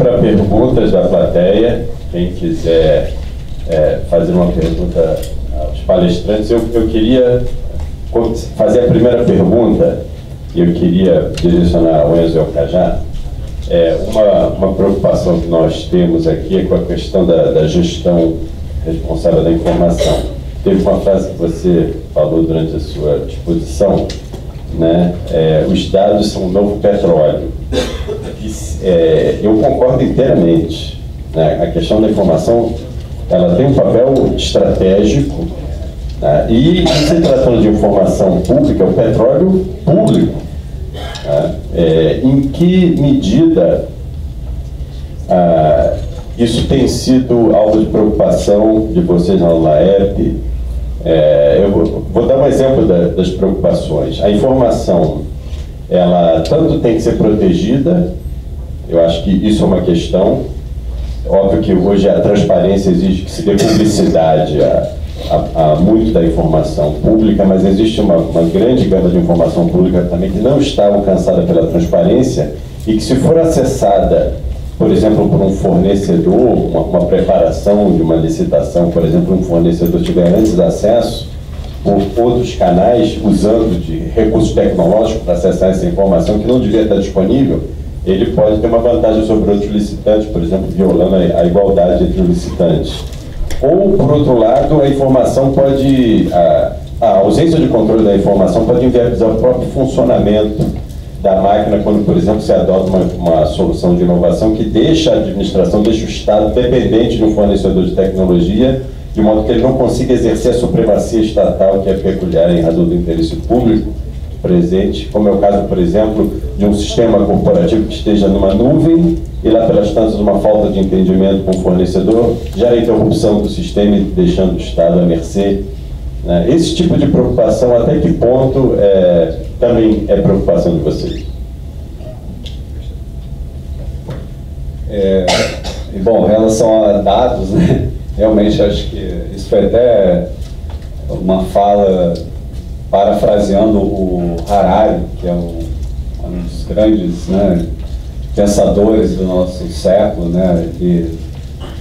para perguntas da plateia. Quem quiser fazer uma pergunta aos palestrantes, eu queria fazer a primeira pergunta, e eu queria direcionar ao Enzo e ao Cajá. Uma preocupação que nós temos aqui é com a questão da gestão responsável da informação. Teve uma frase que você falou durante a sua exposição, né? Os dados são um novo petróleo. Eu concordo inteiramente, né? A questão da informação, ela tem um papel estratégico, né? E se tratando de informação pública, o petróleo público, né? Em que medida isso tem sido alvo de preocupação de vocês na LAEP? Eu vou dar um exemplo das preocupações. A informação, ela tanto tem que ser protegida, eu acho que isso é uma questão. Óbvio que hoje a transparência exige que se dê publicidade a muito da informação pública, mas existe uma grande gama de informação pública também que não está alcançada pela transparência e que, se for acessada, por exemplo, por um fornecedor, uma preparação de uma licitação, por exemplo, um fornecedor tiver antes acesso por outros canais, usando de recursos tecnológicos para acessar essa informação que não devia estar disponível, ele pode ter uma vantagem sobre outros licitantes, por exemplo, violando a igualdade entre os licitantes. Ou, por outro lado, a informação pode, a ausência de controle da informação pode inviabilizar o próprio funcionamento da máquina quando, por exemplo, se adota uma solução de inovação que deixa a administração, deixa o Estado dependente de um fornecedor de tecnologia, de modo que ele não consiga exercer a supremacia estatal que é peculiar em razão do interesse público presente, como é o caso, por exemplo, de um sistema corporativo que esteja numa nuvem e lá pelas tantas uma falta de entendimento com o fornecedor gera interrupção do sistema, deixando o Estado à mercê, né? Esse tipo de preocupação, até que ponto também é preocupação de vocês? Bom, em relação a dados, né, realmente acho que isso foi até uma fala parafraseando o Harari, que é um dos grandes, né, pensadores do nosso século, né, que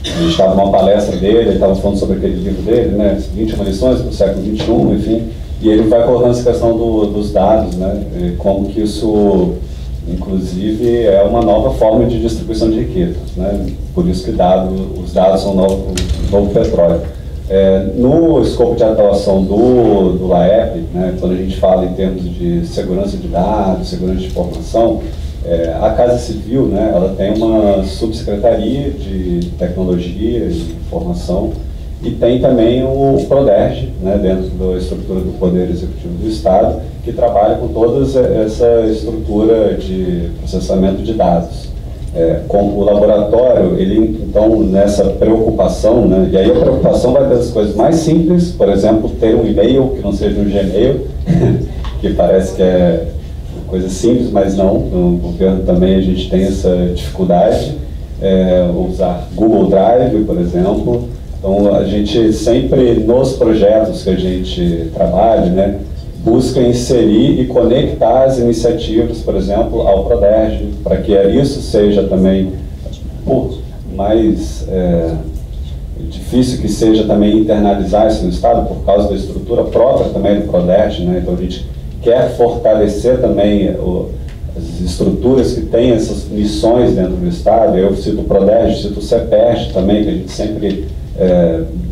a gente estava numa palestra dele, ele estava falando sobre aquele livro dele, né, 21 lições do século XXI, enfim, e ele vai colocando essa questão dos dados, né, como que isso, inclusive, é uma nova forma de distribuição de riquezas, né, por isso que os dados são o novo petróleo. No escopo de atuação do LAEP, né, quando a gente fala em termos de segurança de dados, segurança de informação, a Casa Civil, né, ela tem uma subsecretaria de tecnologia e informação e tem também o PRODERJ, né, dentro da estrutura do Poder Executivo do Estado, que trabalha com toda essa estrutura de processamento de dados. Com o laboratório, ele, então, nessa preocupação, né, e aí a preocupação vai das coisas mais simples, por exemplo, ter um e-mail que não seja um Gmail, que parece que é coisa simples, mas não, no governo também a gente tem essa dificuldade, usar Google Drive, por exemplo. Então, a gente sempre, nos projetos que a gente trabalha, né, busca inserir e conectar as iniciativas, por exemplo, ao PRODERJ, para que isso seja também, por mais difícil que seja também internalizar isso no Estado, por causa da estrutura própria também do PRODERJ, né? Então a gente quer fortalecer também as estruturas que têm essas missões dentro do Estado. Eu cito o PRODERJ, cito o CEPERJ também, que a gente sempre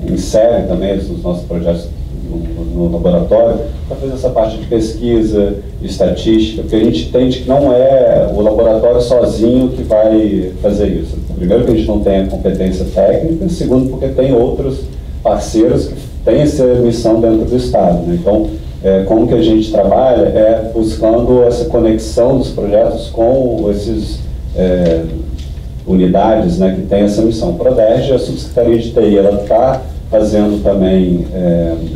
insere também nos nossos projetos no laboratório, para fazer essa parte de pesquisa, de estatística, porque a gente entende que não é o laboratório sozinho que vai fazer isso. Primeiro, que a gente não tem a competência técnica, segundo, porque tem outros parceiros que têm essa missão dentro do Estado, né? Então, como que a gente trabalha buscando essa conexão dos projetos com esses unidades, né, que têm essa missão. O PRODERJ, a Subsecretaria de TI, ela está fazendo também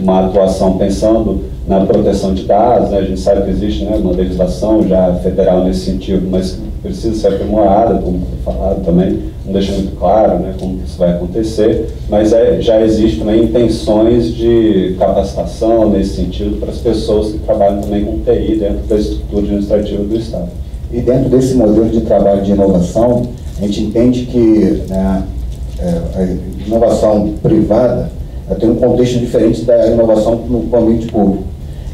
uma atuação pensando na proteção de dados, né? A gente sabe que existe, né, uma legislação já federal nesse sentido, mas precisa ser aprimorada, como foi falado também, não deixa muito claro, né, como que isso vai acontecer, mas já existe também intenções de capacitação nesse sentido para as pessoas que trabalham também com TI dentro da estrutura administrativa do Estado. E dentro desse modelo de trabalho de inovação, A gente entende que, né, a inovação privada tem um contexto diferente da inovação no ambiente público.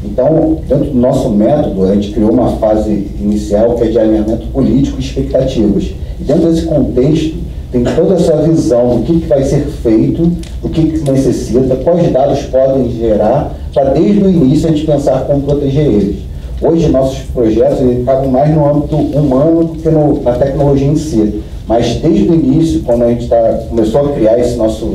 Então, dentro do nosso método, a gente criou uma fase inicial que é de alinhamento político e expectativas. E dentro desse contexto, tem toda essa visão do que vai ser feito, o que necessita, quais dados podem gerar, para desde o início a gente pensar como proteger eles. Hoje, nossos projetos acabam mais no âmbito humano do que na tecnologia em si. Mas desde o início, quando a gente começou a criar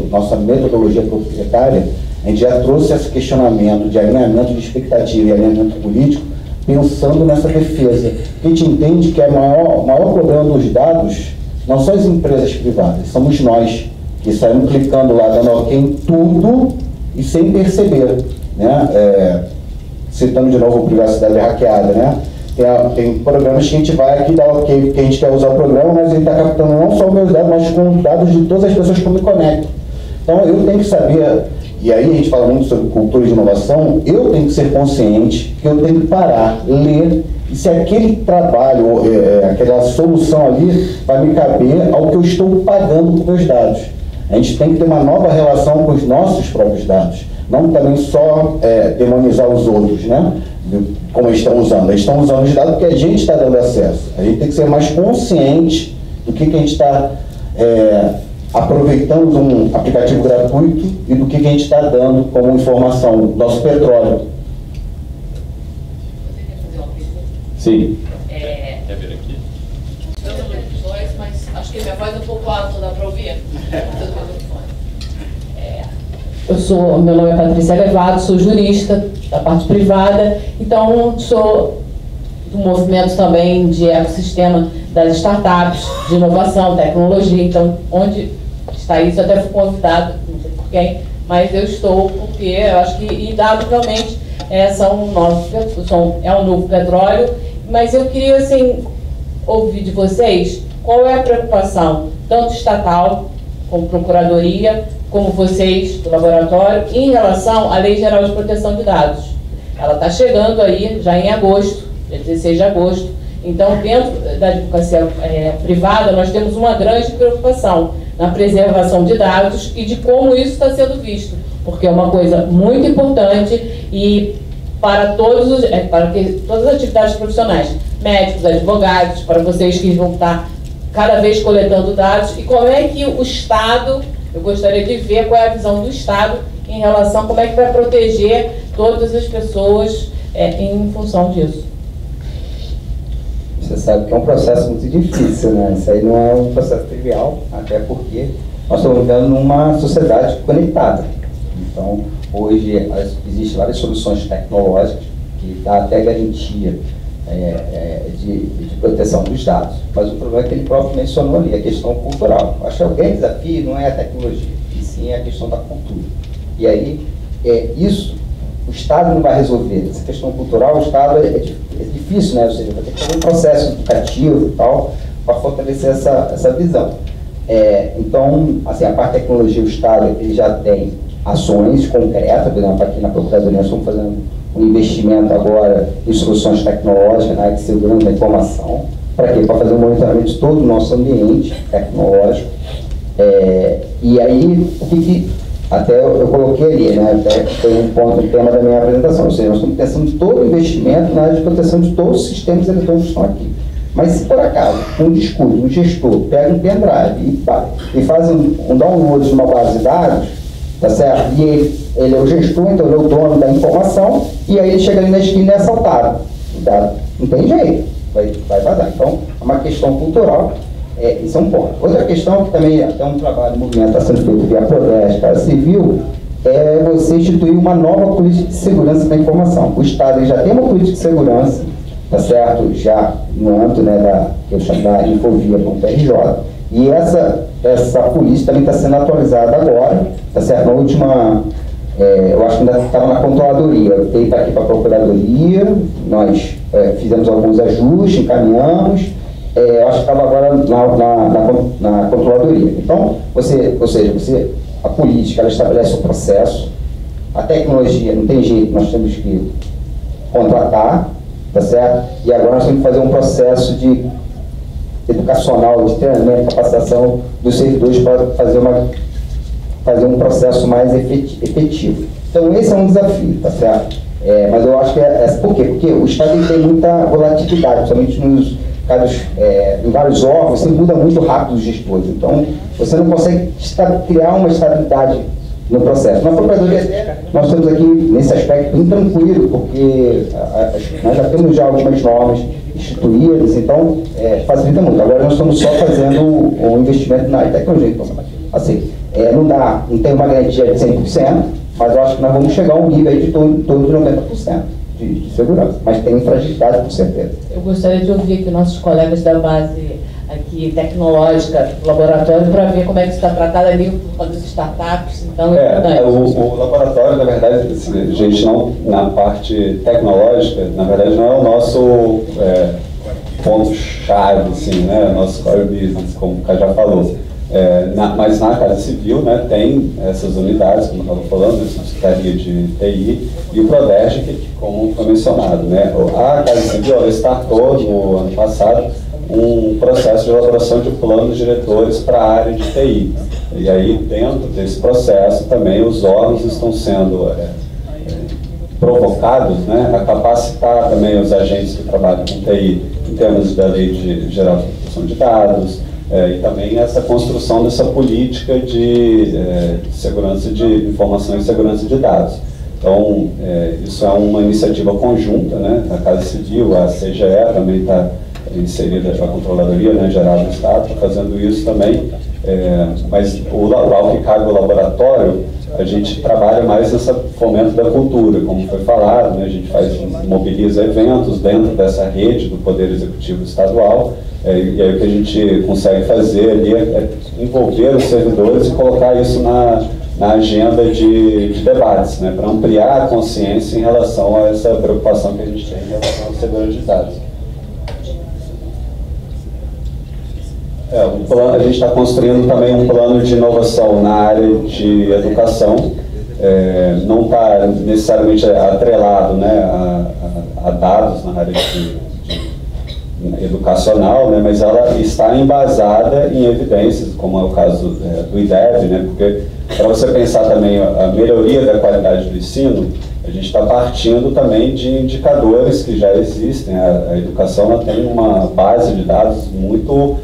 nossa metodologia proprietária, a gente já trouxe esse questionamento de alinhamento de expectativa e alinhamento político, pensando nessa defesa. A gente entende que o maior problema dos dados não são as empresas privadas, somos nós, que saímos clicando lá, dando ok em tudo e sem perceber, né? Citando de novo privacidade hackeada, né? Tem programas que a gente vai aqui dar ok porque a gente quer usar o programa, mas ele está captando não só os meus dados, mas com dados de todas as pessoas que eu me conecto. Então eu tenho que saber, e aí a gente fala muito sobre cultura de inovação, eu tenho que ser consciente que eu tenho que parar, ler, e se aquele trabalho, aquela solução ali vai me caber ao que eu estou pagando com meus dados. A gente tem que ter uma nova relação com os nossos próprios dados, não também só demonizar os outros, né? Como eles estão usando. Eles estão usando os dados porque a gente está dando acesso. A gente tem que ser mais consciente do que a gente está aproveitando um aplicativo gratuito e do que a gente está dando como informação, nosso petróleo. Você quer fazer uma pergunta? Sim. Quer vir aqui? Eu não lembro os dois, mas acho que minha voz é um pouco alta, dá para ouvir? Meu nome é Patrícia Levado, sou jurista da parte privada, então sou do movimento também de ecossistema das startups, de inovação, tecnologia. Então, onde está isso? Eu até fui convidado, não sei por quem, mas eu estou porque eu acho que, indubitavelmente, é um novo petróleo, mas eu queria, assim, ouvir de vocês qual é a preocupação, tanto estatal, como procuradoria, como vocês do laboratório, em relação à Lei Geral de Proteção de Dados. Ela está chegando aí, já em agosto, dia 16 de agosto. Então, dentro da advocacia privada, nós temos uma grande preocupação na preservação de dados e de como isso está sendo visto, porque é uma coisa muito importante e para todas as atividades profissionais, médicos, advogados, para vocês que vão estar cada vez coletando dados, e como é que o Estado, eu gostaria de ver qual é a visão do Estado em relação a como é que vai proteger todas as pessoas em função disso. Você sabe que é um processo muito difícil, né? Isso aí não é um processo trivial, até porque nós estamos vivendo numa sociedade conectada. Então, hoje existem várias soluções tecnológicas que dão até garantia de proteção dos dados. Mas o problema é que ele próprio mencionou ali, a questão cultural. Eu acho que o grande desafio não é a tecnologia, e sim a questão da cultura. E aí, isso o Estado não vai resolver. Essa questão cultural, o Estado é difícil, né? Ou seja, vai ter que fazer um processo educativo e tal, para fortalecer essa visão. Então, assim, a parte da tecnologia, o Estado ele já tem ações concretas. Por exemplo, aqui na Procuradoria nós estamos fazendo um investimento agora em soluções tecnológicas na área de segurança da informação. Para quê? Para fazer um monitoramento de todo o nosso ambiente tecnológico. E aí, o que até eu coloquei ali, né? Até foi um tema da minha apresentação. Ou seja, nós estamos pensando em todo o investimento na área de proteção de todos os sistemas eletrônicos que estão aqui. Mas se por acaso um descuido, um gestor pega um pendrive e faz um download de uma base de dados, tá certo? E ele é o gestor, então ele é o dono da informação, e aí ele chega ali na esquina e é assaltado. Não tem jeito, vai vazar. Então, é uma questão cultural, isso é um ponto. Outra questão que também é um trabalho, movimento está sendo feito via Prodeste, Casa Civil, é você instituir uma nova política de segurança da informação. O Estado já tem uma política de segurança, tá certo? Já no âmbito, né, que eu chamo da Infovia.RJ, e essa política também está sendo atualizada agora, tá certo? Na última, eu acho que ainda estava na controladoria, eu veio aqui para a procuradoria, nós fizemos alguns ajustes, encaminhamos, eu acho que estava agora na controladoria. Então, a política, ela estabelece o processo, a tecnologia, não tem jeito, nós temos que contratar, tá certo? E agora nós temos que fazer um processo de educacional, de treinamento, capacitação dos servidores para fazer um processo mais efetivo. Então, esse é um desafio, tá certo? Mas eu acho que por quê? Porque o Estado ele tem muita volatilidade, principalmente nos casos, em vários órgãos, você muda muito rápido os gestores. Então, você não consegue criar uma estabilidade no processo. Na Procuradoria, nós estamos aqui, nesse aspecto, bem tranquilo, porque nós já temos algumas normas instituídas, então facilita muito. Agora nós estamos só fazendo o investimento na tecnologia. Então, assim, não tem uma garantia de 100%, mas eu acho que nós vamos chegar a um nível aí de torno de 90% de segurança, mas tem fragilidade, com certeza. Eu gostaria de ouvir aqui nossos colegas da base aqui tecnológica do laboratório para ver como é que isso está tratado ali com as startups. Então, o laboratório, na verdade, a gente não, na parte tecnológica, na verdade não é o nosso ponto-chave, assim, né, nosso core business, como o Kai já falou. Mas na Casa Civil, né, tem essas unidades, como eu estava falando, a Secretaria de TI e o Prodege, como foi mencionado. Né, a Casa Civil startou no ano passado um processo de elaboração de planos diretores para a área de TI. E aí, dentro desse processo, também os órgãos estão sendo provocados, né, a capacitar também os agentes que trabalham com TI em termos da Lei Geral de Proteção de Dados, e também essa construção dessa política de segurança de informação e segurança de dados. Então, isso é uma iniciativa conjunta, né, da Casa Civil, a CGE também está inserida a Controladoria, né, Geral do Estado, está fazendo isso também, mas ao que cabe ao laboratório, a gente trabalha mais nesse fomento da cultura, como foi falado, né, a gente mobiliza eventos dentro dessa rede do Poder Executivo Estadual, e aí o que a gente consegue fazer ali é envolver os servidores e colocar isso na agenda de debates, né, para ampliar a consciência em relação a essa preocupação que a gente tem em relação à segurança de dados. A gente está construindo também um plano de inovação na área de educação, não está necessariamente atrelado, né, a dados na área educacional, né, mas ela está embasada em evidências, como é o caso do IDEB, né, porque para você pensar também a melhoria da qualidade do ensino, a gente está partindo também de indicadores que já existem. A educação ela tem uma base de dados muito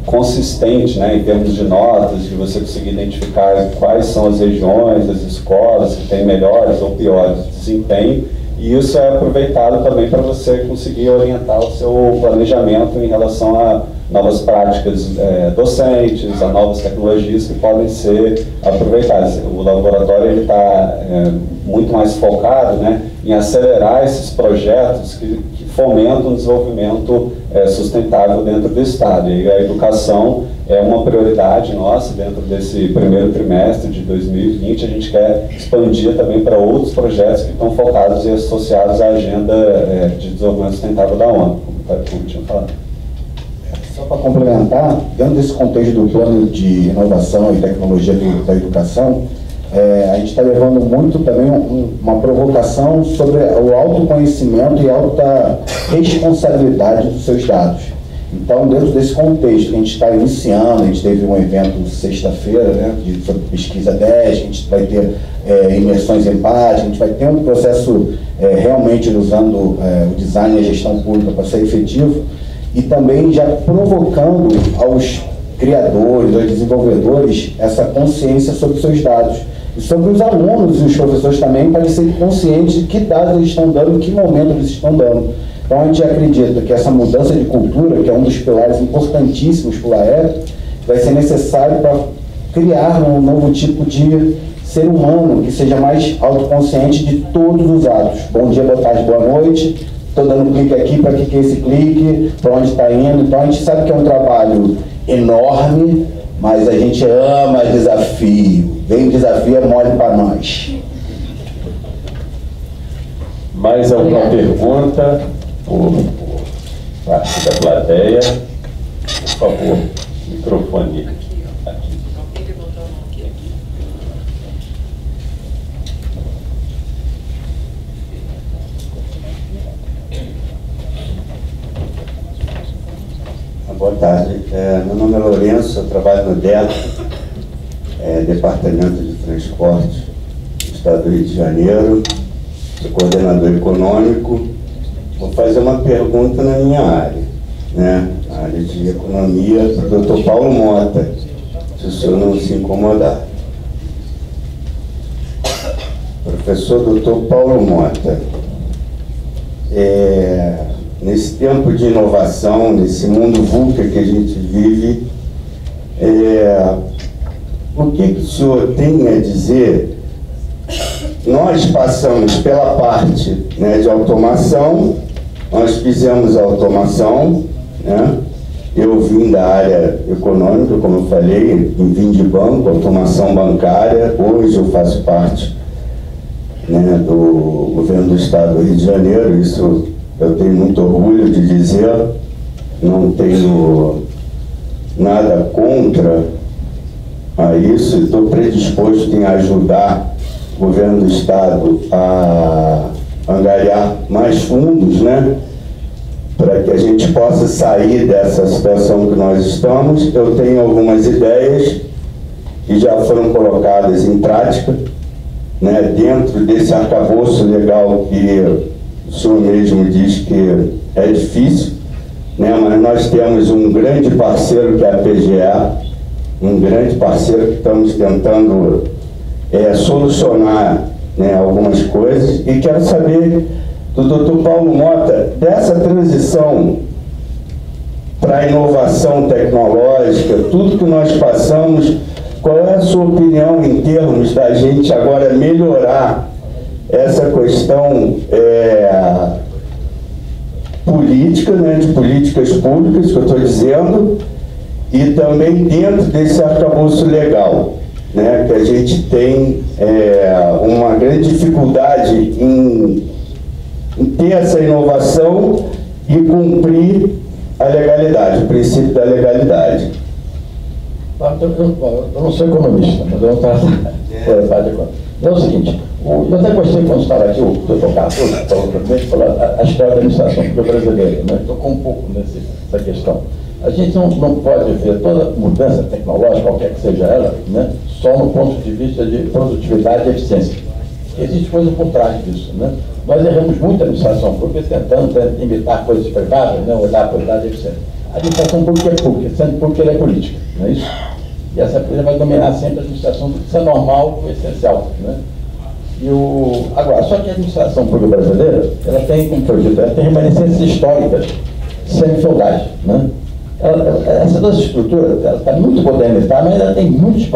consistente, né, em termos de notas, de você conseguir identificar quais são as regiões, as escolas que têm melhores ou piores desempenho, e isso é aproveitado também para você conseguir orientar o seu planejamento em relação a novas práticas docentes, a novas tecnologias que podem ser aproveitadas. O laboratório está muito mais focado, né, em acelerar esses projetos que fomentam o desenvolvimento sustentável dentro do Estado. E a educação é uma prioridade nossa dentro desse primeiro trimestre de 2020. A gente quer expandir também para outros projetos que estão focados e associados à agenda de desenvolvimento sustentável da ONU, como tinha falado. Só para complementar, dentro desse contexto do plano de inovação e tecnologia da educação, a gente está levando muito também uma provocação sobre o autoconhecimento e alta responsabilidade dos seus dados. Então, dentro desse contexto que a gente está iniciando, a gente teve um evento sexta-feira, né, sobre pesquisa 10, a gente vai ter imersões em página, a gente vai ter um processo realmente usando o design e a gestão pública para ser efetivo, e também já provocando aos criadores, aos desenvolvedores, essa consciência sobre os seus dados. E sobre os alunos e os professores também, para eles serem conscientes de que dados eles estão dando, em que momento eles estão dando. Então a gente acredita que essa mudança de cultura, que é um dos pilares importantíssimos para o LAEP, vai ser necessário para criar um novo tipo de ser humano que seja mais autoconsciente de todos os atos. Bom dia, boa tarde, boa noite. Estou dando clique aqui, para que é esse clique, para onde está indo. Então a gente sabe que é um trabalho enorme, mas a gente ama desafio. Vem o desafio, é mole para nós. Mais alguma pergunta por parte da plateia? Por favor, microfone aqui. Boa tarde. Meu nome é Lourenço, eu trabalho no DETRO, Departamento de Transporte do Estado do Rio de Janeiro, sou coordenador econômico. Vou fazer uma pergunta na minha área, né? Na área de economia, para o Dr. Paulo Mota, se o senhor não se incomodar. Professor Dr. Paulo Mota, nesse tempo de inovação, nesse mundo VUCA que a gente vive, o que o senhor tem a dizer? Nós passamos pela parte, né, de automação, nós fizemos a automação, né? Eu vim da área econômica, como eu falei, vim de banco, automação bancária. Hoje eu faço parte, né, do governo do Estado do Rio de Janeiro. Isso eu tenho muito orgulho de dizer, não tenho nada contra a isso, estou predisposto em ajudar o governo do Estado a angariar mais fundos, né, para que a gente possa sair dessa situação que nós estamos. Eu tenho algumas ideias que já foram colocadas em prática, né, dentro desse arcabouço legal que o senhor mesmo diz que é difícil, né, mas nós temos um grande parceiro que é a PGE, um grande parceiro que estamos tentando solucionar, né, algumas coisas, e quero saber do Dr. Paulo Mota dessa transição para a inovação tecnológica, tudo que nós passamos. Qual é a sua opinião em termos da gente agora melhorar essa questão política, né, de políticas públicas, que eu estou dizendo, e também dentro desse arcabouço legal, né, que a gente tem uma grande dificuldade em ter essa inovação e cumprir a legalidade, o princípio da legalidade. Eu não sou economista, mas eu vou tratar de conta. É o seguinte, eu até gostei quando estava aqui o Dr. Carlos, falou a história da administração pública brasileira, né? Tocou um pouco nessa questão. A gente não pode ver toda mudança tecnológica, qualquer que seja ela, né, só no ponto de vista de produtividade e eficiência. Existe coisa por trás disso, né? Nós erramos muito a administração pública tentando imitar coisas privadas, né, olhar a qualidade e eficiência. A administração pública é pública, sendo pública ela é política, não é isso? E essa coisa vai dominar sempre a administração pública, isso é normal e essencial, né? Agora, só que a administração pública brasileira, ela tem, como foi dito, ela tem remanescências históricas semi-feudais, né? Essa nossa estrutura está muito modernizada, mas ela tem muitos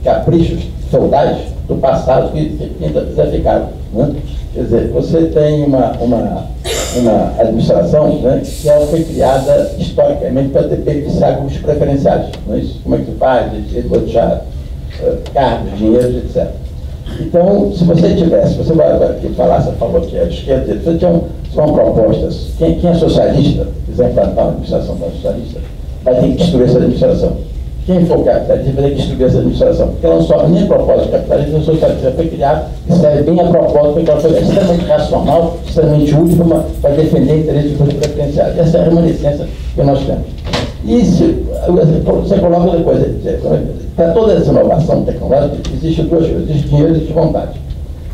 caprichos feudais do passado que ainda ficaram, né? Quer dizer, você tem uma administração, né, que ela foi criada historicamente para beneficiar grupos preferenciais, não é isso? Como é que faz? Deixar cargos, dinheiro, etc. Então, se você vai aqui falar, você falou que é de esquerda, você tinha uma proposta, quem é socialista, quiser implantar uma administração socialista, vai ter que destruir essa administração. Quem for capitalista vai ter que destruir essa administração, porque ela não sofre nem a propósito capitalista, nem socialista, foi criado e serve bem a propósito, porque ela foi extremamente racional, extremamente útil para defender interesses de grupos preferenciais. Essa é a remanescência que nós temos. E você coloca outra coisa, para toda essa inovação tecnológica, existe duas coisas, existe dinheiro e existe vontade.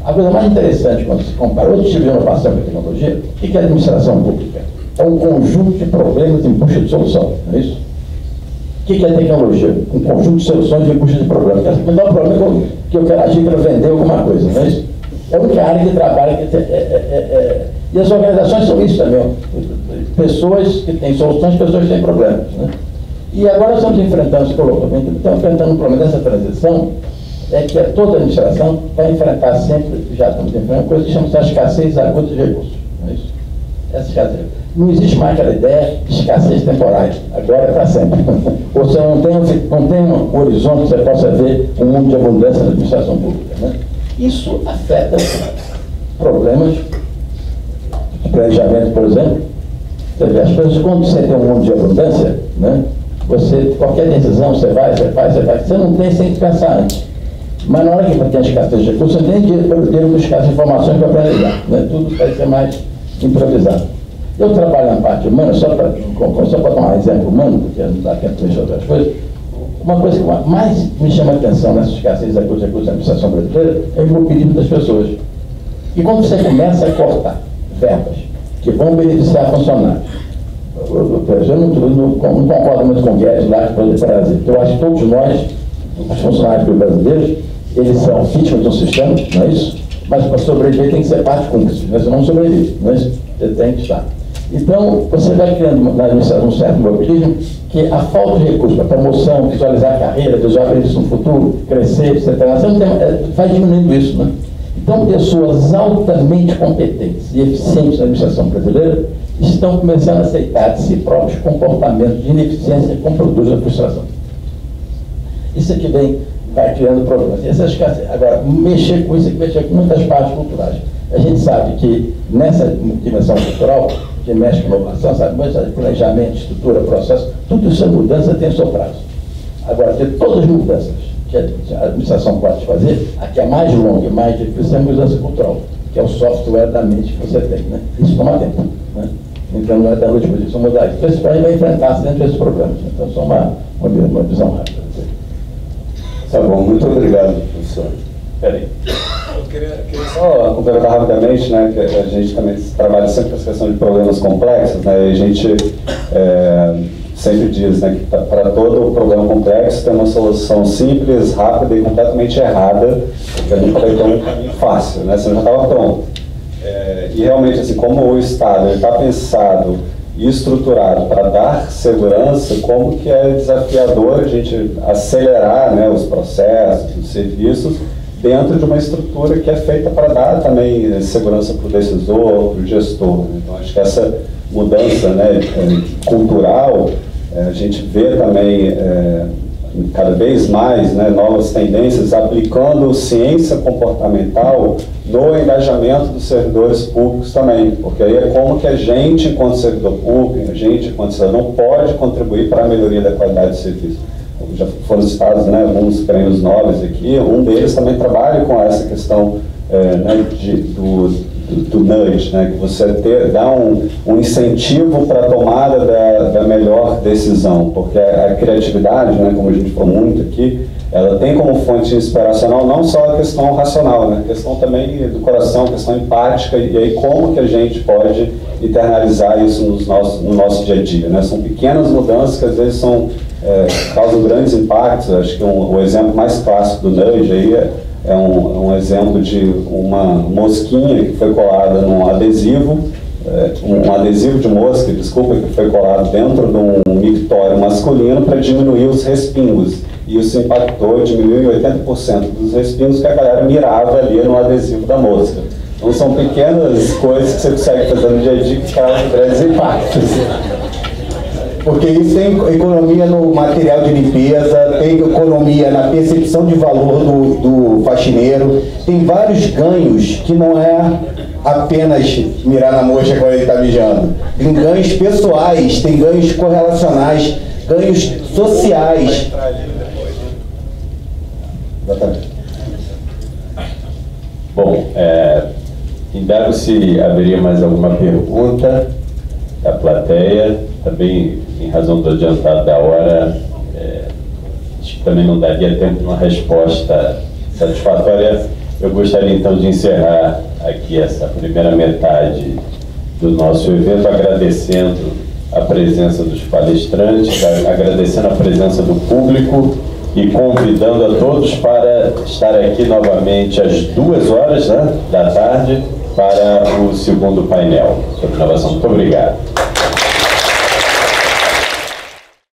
A coisa mais interessante, quando se compara outros tipos de inovação com a tecnologia, o que é a administração pública? É um conjunto de problemas em busca de solução, não é isso? O que é a tecnologia? Um conjunto de soluções em busca de problemas. O menor problema é que eu quero agir para vender alguma coisa, não é isso? É a única área que trabalha, e as organizações são isso também, pessoas que têm soluções, pessoas que têm problemas, né? E agora nós estamos enfrentando um problema dessa transição, que toda a administração vai enfrentar sempre, já estamos enfrentando, uma coisa que chama-se a escassez aguda de recursos, não é isso? Essa escassez. Não existe mais aquela ideia de escassez temporária, agora é para sempre. Ou seja, não tem um horizonte que você possa ver um mundo de abundância na administração pública, né? Isso afeta problemas de planejamento, por exemplo. As pessoas, quando você tem um mundo de abundância, né, qualquer decisão você vai, você não tem sem pensar antes. Mas na hora que tem a escassez de recursos, você tem dinheiro para buscar as informações para planejar, né? Tudo vai ser mais improvisado. Eu trabalho na parte humana, só para dar um exemplo humano, porque não dá tempo de mexer outras coisas. Uma coisa que mais me chama a atenção nessa escassez de recursos da administração brasileira é o imobilismo das pessoas. E quando você começa a cortar verbas que vão beneficiar funcionários, eu não concordo muito com o Guedes lá que pode trazer. Eu acho que todos nós, os funcionários brasileiros, eles são vítimas de um sistema, não é isso? Mas para sobreviver tem que ser parte cúmplice, né? Você não sobrevive, não é isso? Você tem que estar. Então, você vai criando na administração um certo mobilismo que a falta de recursos para promoção, visualizar a carreira, visualizar isso no futuro, crescer, etc. Você não tem, vai diminuindo isso, né? Então, pessoas altamente competentes e eficientes na administração brasileira estão começando a aceitar de si próprios comportamentos de ineficiência que produzem a frustração. Isso aqui vai criando problemas. Agora, mexer com isso é que mexer com muitas partes culturais. A gente sabe que nessa dimensão cultural, que mexe com inovação, sabe, planejamento, estrutura, processo, tudo isso é mudança, tem seu prazo. Agora, de todas as mudanças que a administração pode fazer, a que é mais longa e mais difícil é a mudança cultural, que é o software da mente que você tem, né? Isso toma tempo, né? Então não é da noite para isso, mudar isso. Então esse país vai enfrentar-se dentro desses problemas. Então só uma visão rápida. Tá bom, muito obrigado, professor. Peraí. Eu queria só complementar rapidamente, né, que a gente também trabalha sempre com essa questão de problemas complexos, né, e a gente sempre diz, né, que para todo problema complexo tem uma solução simples, rápida e completamente errada, porque nunca vai ter um caminho fácil, né, senão já estava pronto. E realmente, assim, como o Estado está pensado e estruturado para dar segurança, como que é desafiador a gente acelerar, né, os processos, os serviços, dentro de uma estrutura que é feita para dar também segurança para o decisor, para o gestor. Né? Então, acho que essa mudança, né, cultural, a gente vê também cada vez mais, né, novas tendências aplicando ciência comportamental no engajamento dos servidores públicos também, porque aí é como que a gente, enquanto servidor público, a gente, enquanto cidadão, pode contribuir para a melhoria da qualidade do serviço. Já foram citados, né, alguns prêmios nobres aqui, um deles também trabalha com essa questão né, do nudge, né, que você dá um incentivo para a tomada da melhor decisão, porque a criatividade, né, como a gente falou muito aqui, ela tem como fonte inspiracional não só a questão racional, né, a questão também do coração, a questão empática, e aí como que a gente pode internalizar isso no nosso dia a dia, né? São pequenas mudanças que às vezes causam grandes impactos. Acho que o exemplo mais clássico do nudge aí é um exemplo de uma mosquinha que foi colada num adesivo, um adesivo de mosca, desculpa, que foi colado dentro de um mictório masculino para diminuir os respingos. E isso impactou, diminuiu em 80% dos respingos que a galera mirava ali no adesivo da mosca. Então são pequenas coisas que você consegue fazer no dia a dia que causam grandes impactos. Porque isso tem economia no material de limpeza, tem economia na percepção de valor do faxineiro, tem vários ganhos que não é apenas mirar na mosca quando ele está mijando. Tem ganhos pessoais, tem ganhos correlacionais, ganhos sociais. Exatamente. Bom, indago se haveria mais alguma pergunta da plateia. Também, em razão do adiantado da hora, acho que também não daria tempo de uma resposta satisfatória. Eu gostaria então de encerrar aqui essa primeira metade do nosso evento, agradecendo a presença dos palestrantes, agradecendo a presença do público e convidando a todos para estar aqui novamente às 14h, né, da tarde para o segundo painel sobre inovação. Muito obrigado.